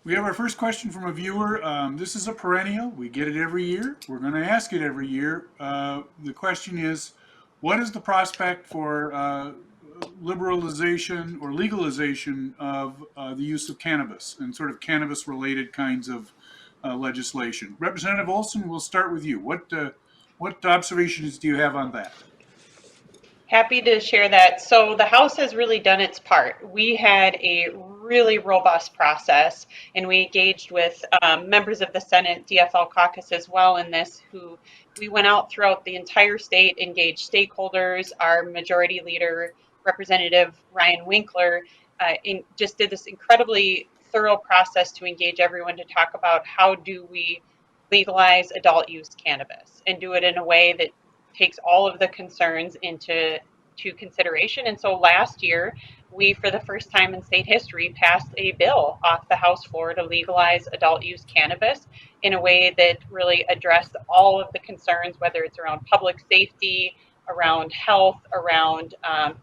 We have our first question from a viewer. This is a perennial. We get it every year. We're going to ask it every year. The question is, what is the prospect for liberalization or legalization of the use of cannabis and sort of cannabis-related kinds of legislation? Representative Olson, we'll start with you. What observations do you have on that? Happy to share that. So the House has really done its part. We had a really robust process, and we engaged with members of the Senate DFL caucus as well in this, who we went out throughout the entire state, engaged stakeholders. Our majority leader, Representative Ryan Winkler, just did this incredibly thorough process to engage everyone to talk about how do we legalize adult use cannabis and do it in a way that takes all of the concerns into consideration. And so last year, we, for the first time in state history, passed a bill off the House floor to legalize adult use cannabis in a way that really addressed all of the concerns, whether it's around public safety, around health, around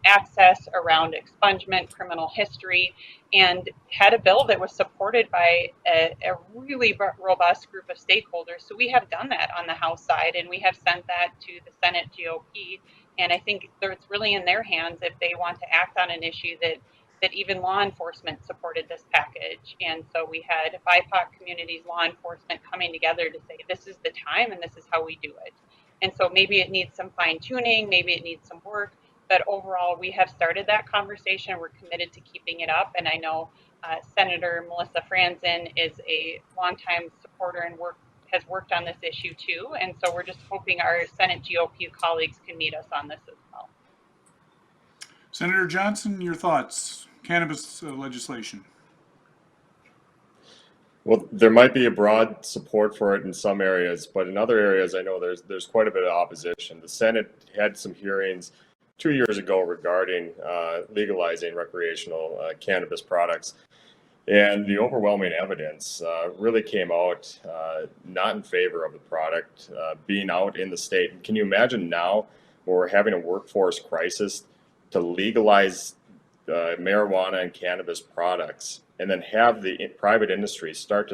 access, around expungement, criminal history, and had a bill that was supported by a really robust group of stakeholders. So we have done that on the House side, and we have sent that to the Senate GOP. And I think it's really in their hands if they want to act on an issue that even law enforcement supported this package. And so we had BIPOC communities, law enforcement coming together to say, this is the time and this is how we do it. And so maybe it needs some fine tuning, maybe it needs some work, but overall we have started that conversation. We're committed to keeping it up. And I know Senator Melisa Franzen is a longtime supporter and has worked on this issue too. And so we're just hoping our Senate GOP colleagues can meet us on this as well. Senator Johnson, your thoughts? Cannabis legislation. Well, there might be a broad support for it in some areas, but in other areas, I know there's quite a bit of opposition. The Senate had some hearings 2 years ago regarding legalizing recreational cannabis products, and the overwhelming evidence really came out not in favor of the product being out in the state. And can you imagine now, where we're having a workforce crisis, to legalize marijuana and cannabis products, and then have the private industry start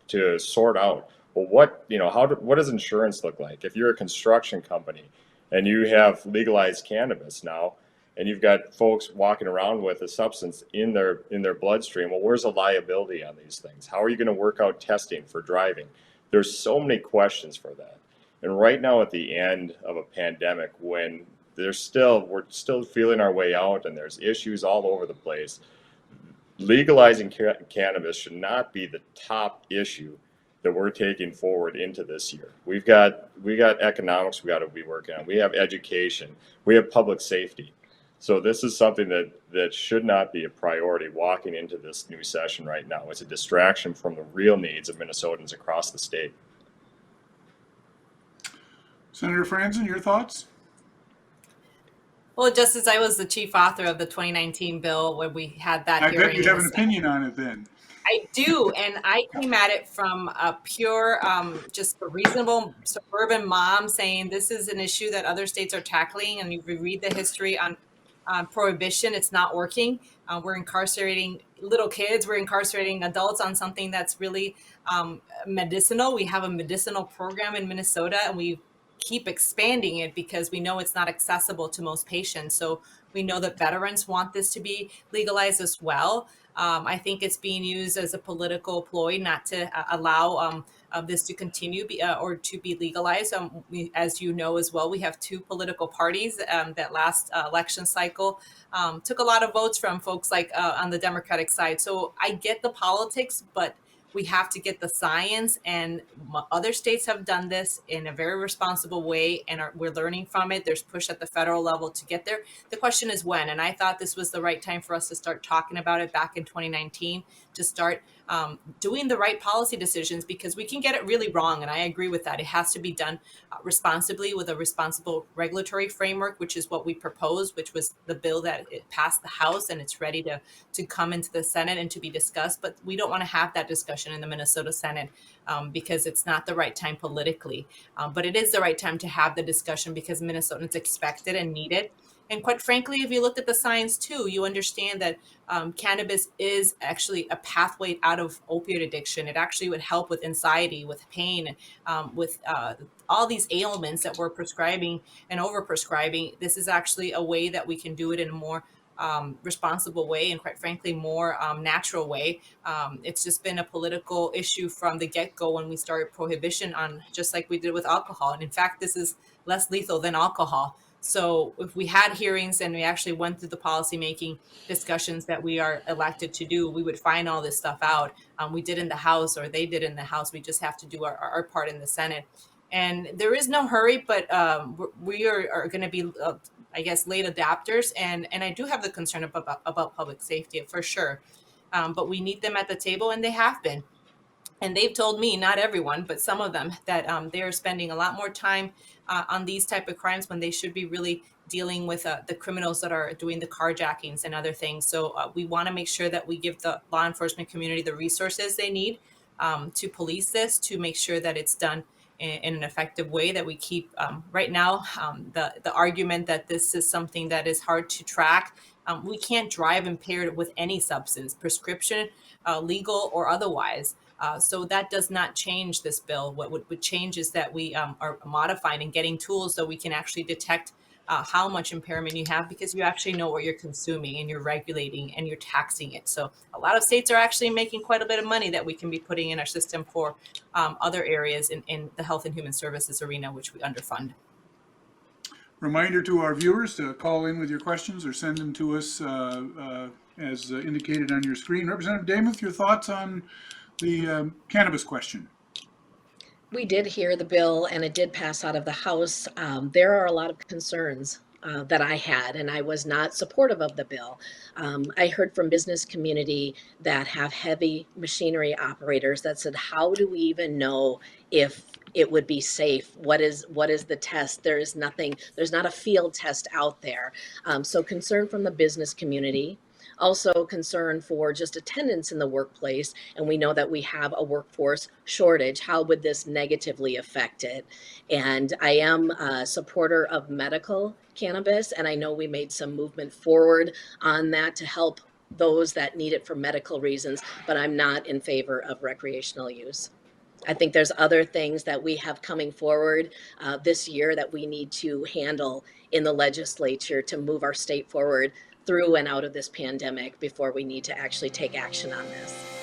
to sort out, well, what does insurance look like if you're a construction company and you have legalized cannabis now, and you've got folks walking around with a substance in their bloodstream? Well, where's the liability on these things? How are you going to work out testing for driving? There's so many questions for that. And right now, at the end of a pandemic, when we're still feeling our way out, and there's issues all over the place, legalizing cannabis should not be the top issue that we're taking forward into this year. We got economics we got to be working on. We have education. We have public safety. So this is something that should not be a priority walking into this new session right now. It's a distraction from the real needs of Minnesotans across the state. Senator Franzen, your thoughts? Well, just as I was the chief author of the 2019 bill when we had that I hearing. bet you'd have an opinion on it then. I do, and I came at it from a pure, just a reasonable suburban mom saying this is an issue that other states are tackling, and if you read the history on prohibition, it's not working. We're incarcerating little kids, we're incarcerating adults on something that's really medicinal. We have a medicinal program in Minnesota, and we keep expanding it because we know it's not accessible to most patients. So we know that veterans want this to be legalized as well. I think it's being used as a political ploy not to allow this to continue or to be legalized. As you know as well, we have two political parties that last election cycle took a lot of votes from folks like on the Democratic side. So I get the politics, but we have to get the science, and other states have done this in a very responsible way, and we're learning from it. There's push at the federal level to get there. The question is when, and I thought this was the right time for us to start talking about it back in 2019, to start doing the right policy decisions, because we can get it really wrong, and I agree with that. It has to be done responsibly with a responsible regulatory framework, which is what we proposed, which was the bill that it passed the House, and it's ready to come into the Senate and to be discussed. But we don't want to have that discussion in the Minnesota Senate because it's not the right time politically. But it is the right time to have the discussion because Minnesotans expect it and need it. And quite frankly, if you looked at the science too, you understand that cannabis is actually a pathway out of opioid addiction. It actually would help with anxiety, with pain, with all these ailments that we're prescribing and overprescribing. This is actually a way that we can do it in a more responsible way, and quite frankly, more natural way. It's just been a political issue from the get-go when we started prohibition on, just like we did with alcohol. And in fact, this is less lethal than alcohol. So if we had hearings and we actually went through the policymaking discussions that we are elected to do, we would find all this stuff out. We did in the House, or they did in the House. We just have to do our part in the Senate. And there is no hurry, but we are going to be, I guess, late adapters. And I do have the concern about public safety for sure. But we need them at the table, and they have been. And they've told me, not everyone, but some of them, that they're spending a lot more time on these type of crimes when they should be really dealing with the criminals that are doing the carjackings and other things. So we want to make sure that we give the law enforcement community the resources they need to police this, to make sure that it's done in an effective way, that we keep right now the argument that this is something that is hard to track. We can't drive impaired with any substance, prescription, legal or otherwise. So that does not change this bill. What would change is that we are modifying and getting tools so we can actually detect how much impairment you have, because you actually know what you're consuming and you're regulating and you're taxing it. So a lot of states are actually making quite a bit of money that we can be putting in our system for other areas in the health and human services arena, which we underfund. Reminder to our viewers to call in with your questions or send them to us as indicated on your screen. Representative Demuth, your thoughts on the cannabis question? We did hear the bill, and it did pass out of the House. There are a lot of concerns that I had, and I was not supportive of the bill. I heard from business community that have heavy machinery operators that said, how do we even know if it would be safe? What is the test? There is nothing, there's not a field test out there. So concern from the business community. Also concern for just attendance in the workplace, and we know that we have a workforce shortage. How would this negatively affect it? And I am a supporter of medical cannabis, and I know we made some movement forward on that to help those that need it for medical reasons, but I'm not in favor of recreational use. I think there's other things that we have coming forward this year that we need to handle in the legislature to move our state forward through and out of this pandemic before we need to actually take action on this.